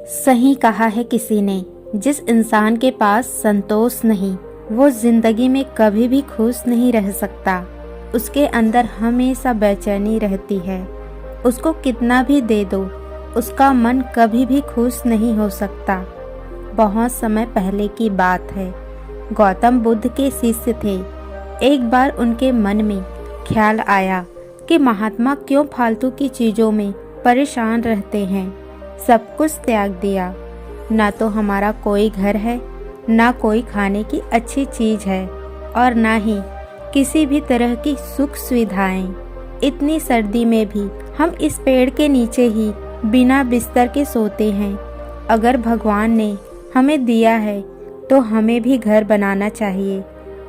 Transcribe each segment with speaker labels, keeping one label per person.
Speaker 1: सही कहा है किसी ने, जिस इंसान के पास संतोष नहीं वो जिंदगी में कभी भी खुश नहीं रह सकता। उसके अंदर हमेशा बेचैनी रहती है। उसको कितना भी दे दो, उसका मन कभी भी खुश नहीं हो सकता। बहुत समय पहले की बात है। गौतम बुद्ध के शिष्य थे। एक बार उनके मन में ख्याल आया कि महात्मा क्यों फालतू की चीज़ों में परेशान रहते हैं। सब कुछ त्याग दिया। ना तो हमारा कोई घर है, ना कोई खाने की अच्छी चीज़ है और ना ही किसी भी तरह की सुख सुविधाएं। इतनी सर्दी में भी हम इस पेड़ के नीचे ही बिना बिस्तर के सोते हैं। अगर भगवान ने हमें दिया है तो हमें भी घर बनाना चाहिए।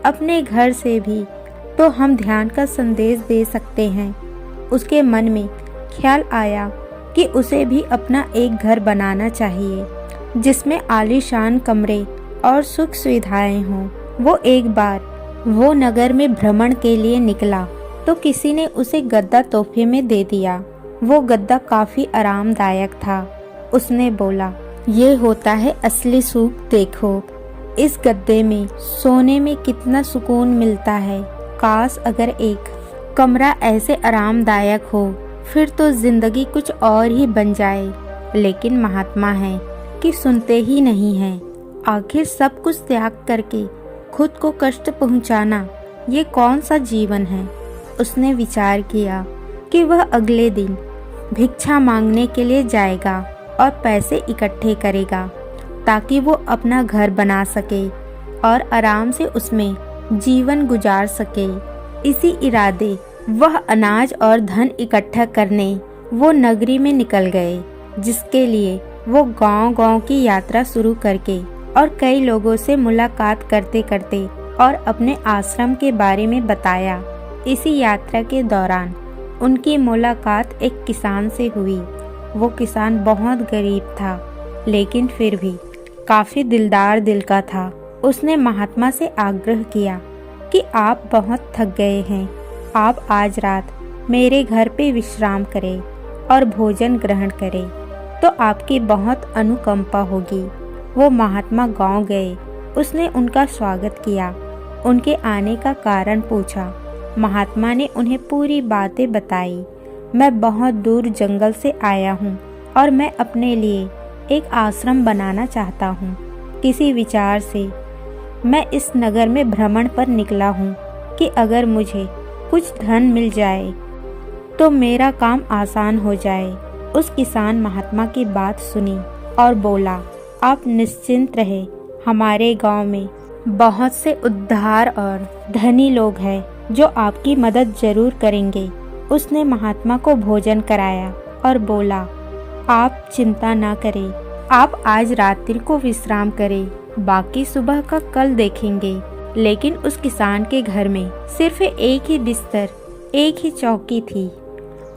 Speaker 1: अपने घर से भी तो हम ध्यान का संदेश दे सकते हैं। उसके मन में ख्याल आया कि उसे भी अपना एक घर बनाना चाहिए जिसमें आलीशान कमरे और सुख सुविधाएं हों। वो एक बार वो नगर में भ्रमण के लिए निकला तो किसी ने उसे गद्दा तोहफे में दे दिया। वो गद्दा काफी आरामदायक था। उसने बोला, ये होता है असली सुख, देखो इस गद्दे में सोने में कितना सुकून मिलता है। काश अगर एक कमरा ऐसे आरामदायक हो, फिर तो जिंदगी कुछ और ही बन जाए। लेकिन महात्मा है कि सुनते ही नहीं हैं। आखिर सब कुछ त्याग करके खुद को कष्ट पहुंचाना, ये कौन सा जीवन है। उसने विचार किया कि वह अगले दिन भिक्षा मांगने के लिए जाएगा और पैसे इकट्ठे करेगा ताकि वो अपना घर बना सके और आराम से उसमें जीवन गुजार सके। इसी इरादे वह अनाज और धन इकट्ठा करने वो नगरी में निकल गए, जिसके लिए वो गांव-गांव की यात्रा शुरू करके और कई लोगों से मुलाकात करते करते और अपने आश्रम के बारे में बताया। इसी यात्रा के दौरान उनकी मुलाकात एक किसान से हुई। वो किसान बहुत गरीब था, लेकिन फिर भी काफी दिलदार दिल का था। उसने महात्मा से आग्रह किया कि आप बहुत थक गए हैं, आप आज रात मेरे घर पे विश्राम करें और भोजन ग्रहण करें तो आपकी बहुत अनुकंपा होगी। वो महात्मा गांव गए। उसने उनका स्वागत किया, उनके आने का कारण पूछा। महात्मा ने उन्हें पूरी बातें बताई। मैं बहुत दूर जंगल से आया हूँ और मैं अपने लिए एक आश्रम बनाना चाहता हूँ। किसी विचार से मैं इस नगर में भ्रमण पर निकला हूँ कि अगर मुझे कुछ धन मिल जाए तो मेरा काम आसान हो जाए। उस किसान महात्मा की बात सुनी और बोला, आप निश्चिंत रहे, हमारे गांव में बहुत से उद्धार और धनी लोग हैं जो आपकी मदद जरूर करेंगे। उसने महात्मा को भोजन कराया और बोला, आप चिंता ना करें, आप आज रात्रि को विश्राम करें, बाकी सुबह का कल देखेंगे। लेकिन उस किसान के घर में सिर्फ एक ही बिस्तर, एक ही चौकी थी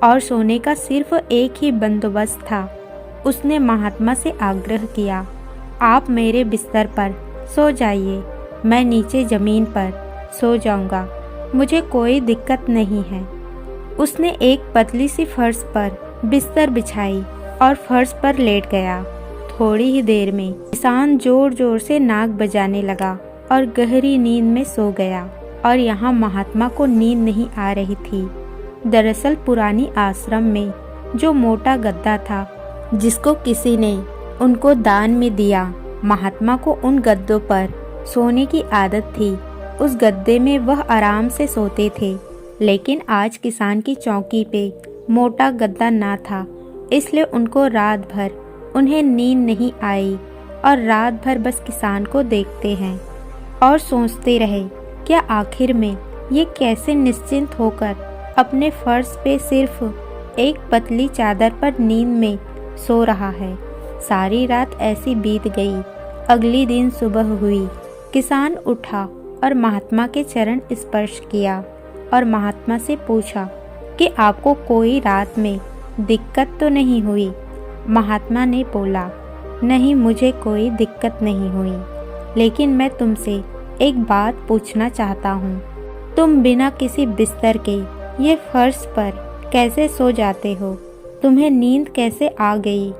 Speaker 1: और सोने का सिर्फ एक ही बंदोबस्त था। उसने महात्मा से आग्रह किया, आप मेरे बिस्तर पर सो जाइए, मैं नीचे जमीन पर सो जाऊंगा, मुझे कोई दिक्कत नहीं है। उसने एक पतली सी फर्श पर बिस्तर बिछाई और फर्श पर लेट गया। थोड़ी ही देर में किसान जोर जोर से नाक बजाने लगा और गहरी नींद में सो गया। और यहाँ महात्मा को नींद नहीं आ रही थी। दरअसल पुरानी आश्रम में जो मोटा गद्दा था, जिसको किसी ने उनको दान में दिया, महात्मा को उन गद्दों पर सोने की आदत थी। उस गद्दे में वह आराम से सोते थे। लेकिन आज किसान की चौकी पे मोटा गद्दा ना था, इसलिए उनको रात भर उन्हें नींद नहीं आई और रात भर बस किसान को देखते हैं और सोचते रहे, क्या आखिर में ये कैसे निश्चिंत होकर अपने फर्श पे सिर्फ एक पतली चादर पर नींद में सो रहा है। सारी रात ऐसी बीत गई। अगली दिन सुबह हुई। किसान उठा और महात्मा के चरण स्पर्श किया और महात्मा से पूछा कि आपको कोई रात में दिक्कत तो नहीं हुई। महात्मा ने बोला, नहीं, मुझे कोई दिक्कत नहीं हुई, लेकिन मैं तुमसे एक बात पूछना चाहता हूँ। तुम बिना किसी बिस्तर के ये फर्श पर कैसे सो जाते हो? तुम्हें नींद कैसे आ गई?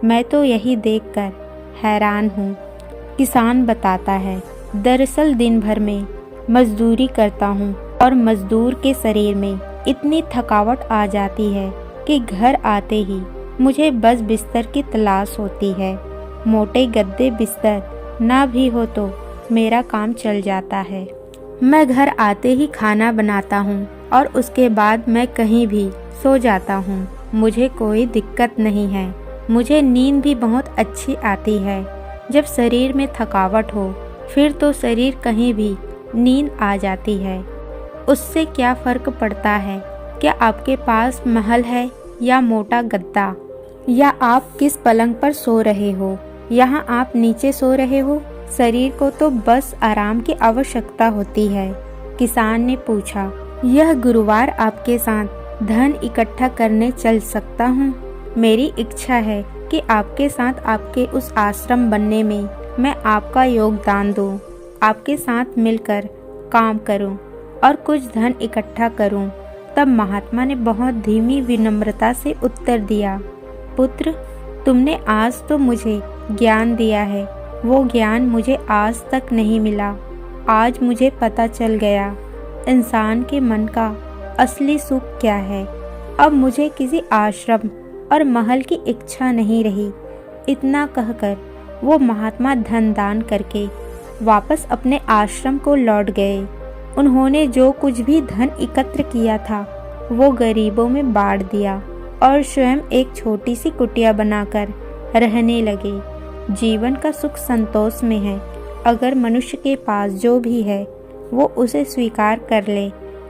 Speaker 1: मैं तो यही देखकर हैरान हूँ। किसान बताता है, दरअसल दिन भर में मजदूरी करता हूँ और मजदूर के शरीर में इतनी थकावट आ जाती है कि घर आते ही मुझे बस बिस्तर की तलाश होती है। मोटे गद्दे बिस्तर ना भी हो तो मेरा काम चल जाता है। मैं घर आते ही खाना बनाता हूँ और उसके बाद मैं कहीं भी सो जाता हूँ। मुझे कोई दिक्कत नहीं है। मुझे नींद भी बहुत अच्छी आती है। जब शरीर में थकावट हो फिर तो शरीर कहीं भी नींद आ जाती है। उससे क्या फ़र्क पड़ता है? क्या आपके पास महल है या मोटा गद्दा, या आप किस पलंग पर सो रहे हो? यहाँ आप नीचे सो रहे हो। शरीर को तो बस आराम की आवश्यकता होती है। किसान ने पूछा, यह गुरुवार आपके साथ धन इकट्ठा करने चल सकता हूँ? मेरी इच्छा है कि आपके साथ आपके उस आश्रम बनने में मैं आपका योगदान दूँ, आपके साथ मिलकर काम करूँ और कुछ धन इकट्ठा करूँ। तब महात्मा ने बहुत धीमी विनम्रता से उत्तर दिया, पुत्र, तुमने आज तो मुझे ज्ञान दिया है, वो ज्ञान मुझे आज तक नहीं मिला। आज मुझे पता चल गया इंसान के मन का असली सुख क्या है। अब मुझे किसी आश्रम और महल की इच्छा नहीं रही। इतना कहकर वो महात्मा धन दान करके वापस अपने आश्रम को लौट गए। उन्होंने जो कुछ भी धन एकत्र किया था वो गरीबों में बांट दिया और स्वयं एक छोटी सी कुटिया बनाकर रहने लगे। जीवन का सुख संतोष में है। अगर मनुष्य के पास जो भी है वो उसे स्वीकार कर ले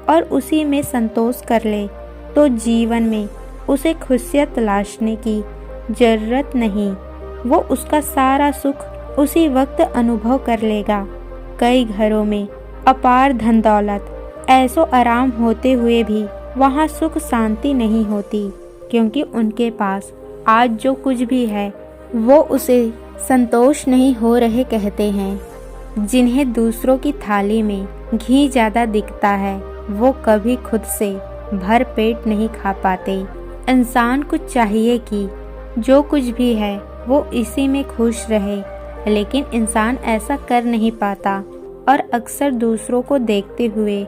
Speaker 1: और उसी में संतोष कर ले तो जीवन में उसे खुशियाँ तलाशने की जरूरत नहीं। वो उसका सारा सुख उसी वक्त अनुभव कर लेगा। कई घरों में अपार धन दौलत, ऐसो आराम होते हुए भी वहाँ सुख शांति नहीं होती, क्योंकि उनके पास आज जो कुछ भी है वो उसे संतोष नहीं हो रहे कहते हैं। जिन्हें दूसरों की थाली में घी ज़्यादा दिखता है वो कभी खुद से भर पेट नहीं खा पाते। इंसान को चाहिए कि जो कुछ भी है वो इसी में खुश रहे, लेकिन इंसान ऐसा कर नहीं पाता और अक्सर दूसरों को देखते हुए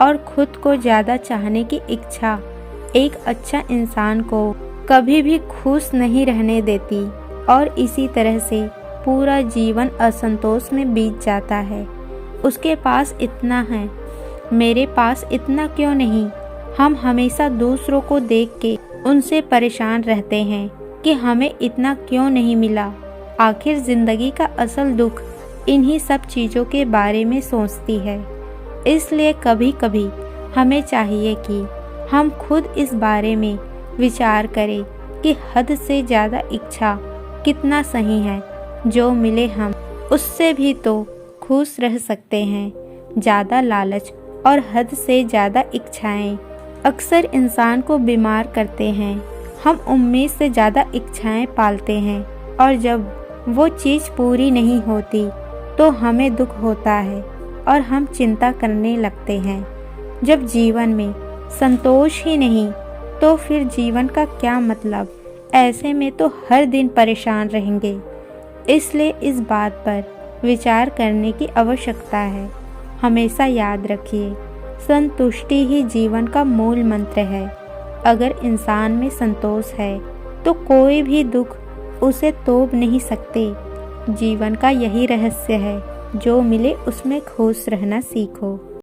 Speaker 1: और खुद को ज़्यादा चाहने की इच्छा एक अच्छा इंसान को कभी भी खुश नहीं रहने देती और इसी तरह से पूरा जीवन असंतोष में बीत जाता है। उसके पास इतना है, मेरे पास इतना क्यों नहीं? हम हमेशा दूसरों को देख के उनसे परेशान रहते हैं कि हमें इतना क्यों नहीं मिला। आखिर जिंदगी का असल दुख इन्हीं सब चीज़ों के बारे में सोचती है। इसलिए कभी कभी हमें चाहिए कि हम खुद इस बारे में विचार करें कि हद से ज़्यादा इच्छा कितना सही है। जो मिले हम उससे भी तो खुश रह सकते हैं। ज़्यादा लालच और हद से ज़्यादा इच्छाएं अक्सर इंसान को बीमार करते हैं। हम उम्मीद से ज़्यादा इच्छाएं पालते हैं और जब वो चीज़ पूरी नहीं होती तो हमें दुख होता है और हम चिंता करने लगते हैं। जब जीवन में संतोष ही नहीं तो फिर जीवन का क्या मतलब? ऐसे में तो हर दिन परेशान रहेंगे। इसलिए इस बात पर विचार करने की आवश्यकता है। हमेशा याद रखिए, संतुष्टि ही जीवन का मूल मंत्र है। अगर इंसान में संतोष है तो कोई भी दुख उसे तोड़ नहीं सकते। जीवन का यही रहस्य है, जो मिले उसमें खुश रहना सीखो।